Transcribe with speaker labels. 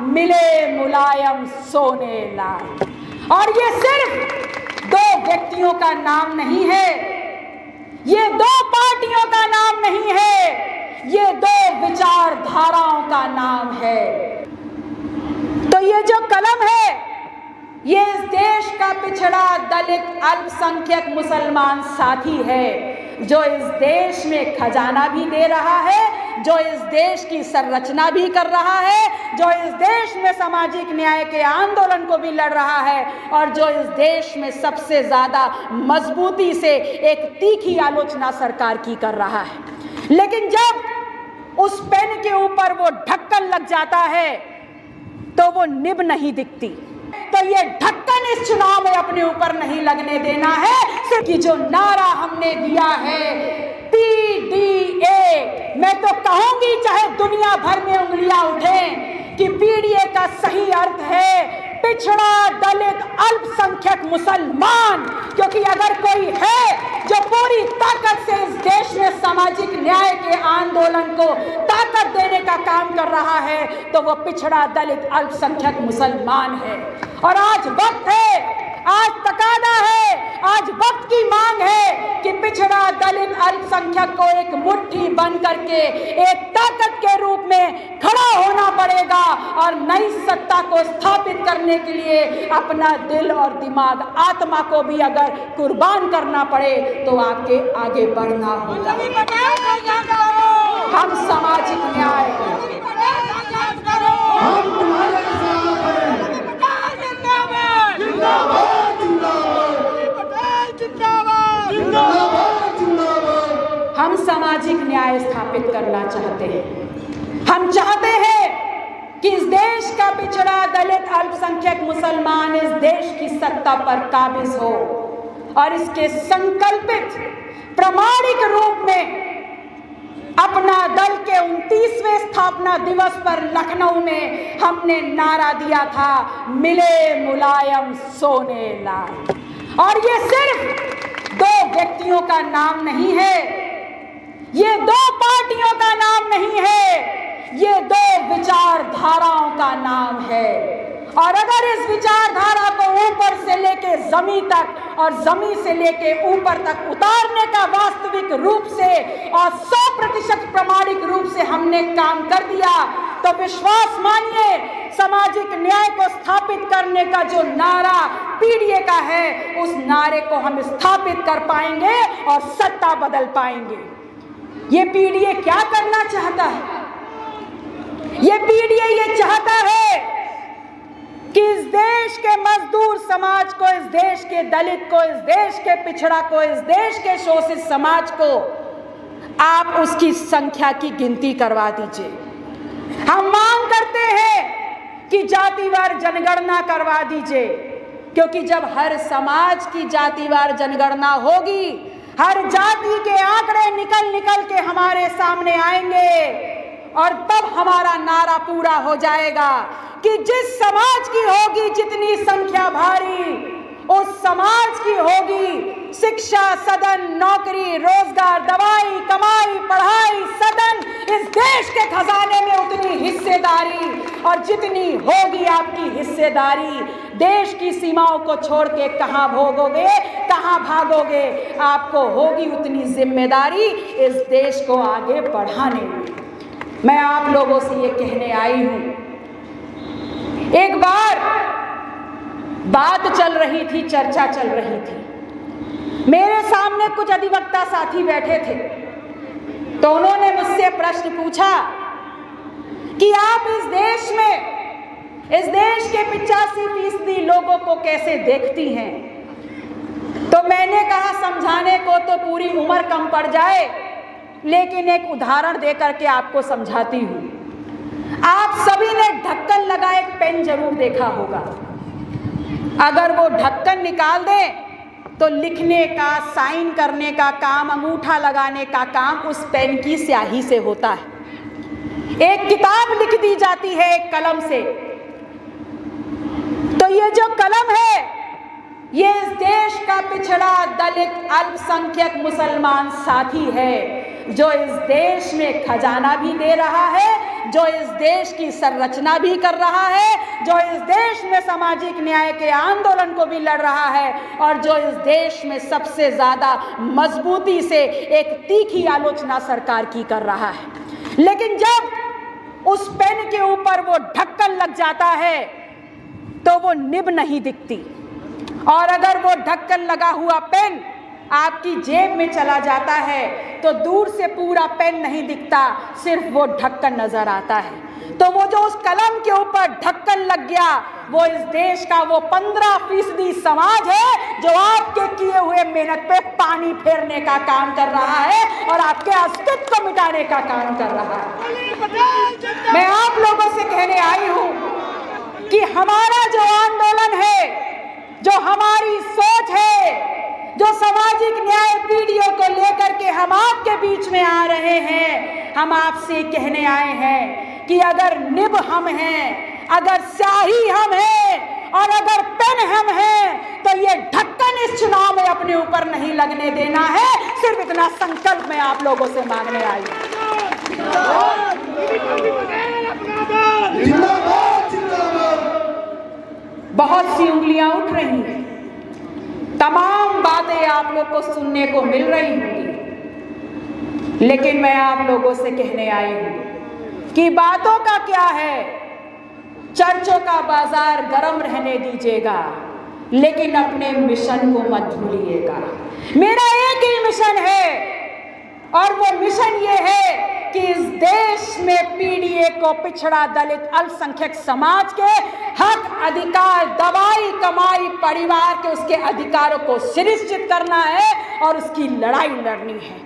Speaker 1: मिले मुलायम सोने लाल। और ये सिर्फ दो व्यक्तियों का नाम नहीं है, ये दो पार्टियों का नाम नहीं है, ये दो विचारधाराओं का नाम है। तो ये जो कलम है, ये इस देश का पिछड़ा दलित अल्पसंख्यक मुसलमान साथी है, जो इस देश में खजाना भी दे रहा है, जो इस देश की संरचना भी कर रहा है, जो इस देश में सामाजिक न्याय के आंदोलन को भी लड़ रहा है, और जो इस देश में सबसे ज्यादा मजबूती से एक तीखी आलोचना सरकार की कर रहा है। लेकिन जब उस पेन के ऊपर वो ढक्कन लग जाता है तो वो निब नहीं दिखती। तो ये ढक्कन इस चुनाव में अपने ऊपर नहीं लगने देना है। सिर्फ कि जो नारा हमने दिया है पीडीए, मैं तो कहूंगी चाहे दुनिया भर में उंगलियां उठें कि पीडीए का सही अर्थ है पिछड़ा दलित अल्पसंख्यक मुसलमान। क्योंकि अगर कोई है जो पूरी ताकत से इस देश में सामाजिक न्याय के आंदोलन को ताकत देने का काम कर रहा है तो वो पिछड़ा दलित अल्पसंख्यक मुसलमान है। और आज वक्त है, आज तकादा है, आज वक्त की मांग है कि पिछड़ा दलित अल्पसंख्यक को एक मुट्ठी बन करके एक ताकत के रूप में खड़ा होना पड़ेगा और नई सत्ता को स्थापित करने के लिए अपना दिल और दिमाग, आत्मा को भी अगर कुर्बान करना पड़े तो आपके आगे बढ़ना होगा। हम सामाजिक न्याय हम सामाजिक न्याय स्थापित करना चाहते हैं। हम चाहते हैं कि इस देश का पिछड़ा दलित अल्पसंख्यक मुसलमान इस देश की सत्ता पर काबिज हो और इसके संकल्पित प्रामाणिक रूप में अपना दल के 29वें स्थापना दिवस पर लखनऊ में हमने नारा दिया था मिले मुलायम सोने लाल। और ये सिर्फ दो व्यक्तियों का नाम नहीं है, ये दो पार्टियों का नाम नहीं है, ये दो विचारधाराओं का नाम है। और अगर इस विचारधारा को ऊपर से लेके जमीन तक और जमीन से लेके ऊपर तक उतारने का वास्तविक रूप से और 100% प्रामाणिक रूप से हमने काम कर दिया तो विश्वास मानिए सामाजिक न्याय को स्थापित करने का जो नारा पीडीए का है उस नारे को हम स्थापित कर पाएंगे और सत्ता बदल पाएंगे। ये पीडीए क्या करना चाहता है? ये पीडीए ये चाहता है कि इस देश के मजदूर समाज को, इस देश के दलित को, इस देश के पिछड़ा को, इस देश के शोषित समाज को आप उसकी संख्या की गिनती करवा दीजिए। हम मांग करते हैं कि जातिवार जनगणना करवा दीजिए, क्योंकि जब हर समाज की जातिवार जनगणना होगी, हर जाति के आंकड़े निकल निकल के हमारे सामने आएंगे और तब हमारा नारा पूरा हो जाएगा कि जिस समाज की होगी जितनी संख्या भारी, उस समाज की होगी शिक्षा सदन, नौकरी, रोजगार, दवाई, कमाई, पढ़ाई, सदन, इस देश के खजाने में उतनी हिस्सेदारी। और जितनी होगी आपकी हिस्सेदारी, देश की सीमाओं को छोड़ के कहाँ भोगोगे, कहाँ भागोगे, आपको होगी उतनी जिम्मेदारी इस देश को आगे बढ़ाने में। मैं आप लोगों से ये कहने आई हूं, एक बार बात चल रही थी, चर्चा चल रही थी, मेरे सामने कुछ अधिवक्ता साथी बैठे थे तो उन्होंने मुझसे प्रश्न पूछा कि आप इस देश में, इस देश के 85% लोगों को कैसे देखती हैं? तो मैंने कहा समझाने को तो पूरी उम्र कम पड़ जाए, लेकिन एक उदाहरण देकर के आपको समझाती हूं। आप सभी ने ढक्कन लगा एक पेन जरूर देखा होगा। अगर वो ढक्कन निकाल दें तो लिखने का, साइन करने का काम, अंगूठा लगाने का काम उस पेन की स्याही से होता है। एक किताब लिख दी जाती है एक कलम से। तो ये जो कलम है ये इस देश का पिछड़ा दलित अल्पसंख्यक मुसलमान साथी है, जो इस देश में खजाना भी दे रहा है, जो इस देश की संरचना भी कर रहा है, जो इस देश में सामाजिक न्याय के आंदोलन को भी लड़ रहा है, और जो इस देश में सबसे ज्यादा मजबूती से एक तीखी आलोचना सरकार की कर रहा है। लेकिन जब उस पेन के ऊपर वो ढक्कन लग जाता है तो वो निब नहीं दिखती, और अगर वो ढक्कन लगा हुआ पेन आपकी जेब में चला जाता है तो दूर से पूरा पेन नहीं दिखता, सिर्फ वो ढक्कन नजर आता है। तो वो जो उस कलम के ऊपर ढक्कन लग गया, वो इस देश का वो 15% समाज है जो आपके किए हुए मेहनत पे पानी फेरने का काम कर रहा है और आपके अस्तित्व को मिटाने का काम कर रहा है। मैं आप लोगों से कहने आई हूं कि हमारा जो आंदोलन है, जो हमारी सोच है, जो सामाजिक न्याय पीढ़ियों को लेकर के हम आपके बीच में आ रहे हैं, हम आपसे कहने आए हैं कि अगर निब हम हैं, अगर स्याही हम हैं और अगर पेन हम हैं, तो ये ढक्कन इस चुनाव में अपने ऊपर नहीं लगने देना है। सिर्फ इतना संकल्प मैं आप लोगों से मांगने आई हूं। बहुत सी उंगलियां उठ रही हैं, तमाम बातें आप लोग को सुनने को मिल रही होंगी, लेकिन मैं आप लोगों से कहने आई हूं कि बातों का क्या है, चर्चों का बाजार गर्म रहने दीजिएगा, लेकिन अपने मिशन को मत भूलिएगा। मेरा एक ही मिशन है, और वो मिशन ये है कि इस देश में पीडीए को, पिछड़ा दलित अल्पसंख्यक समाज के हक अधिकार, दवाई कमाई परिवार के उसके अधिकारों को सुनिश्चित करना है और उसकी लड़ाई लड़नी है।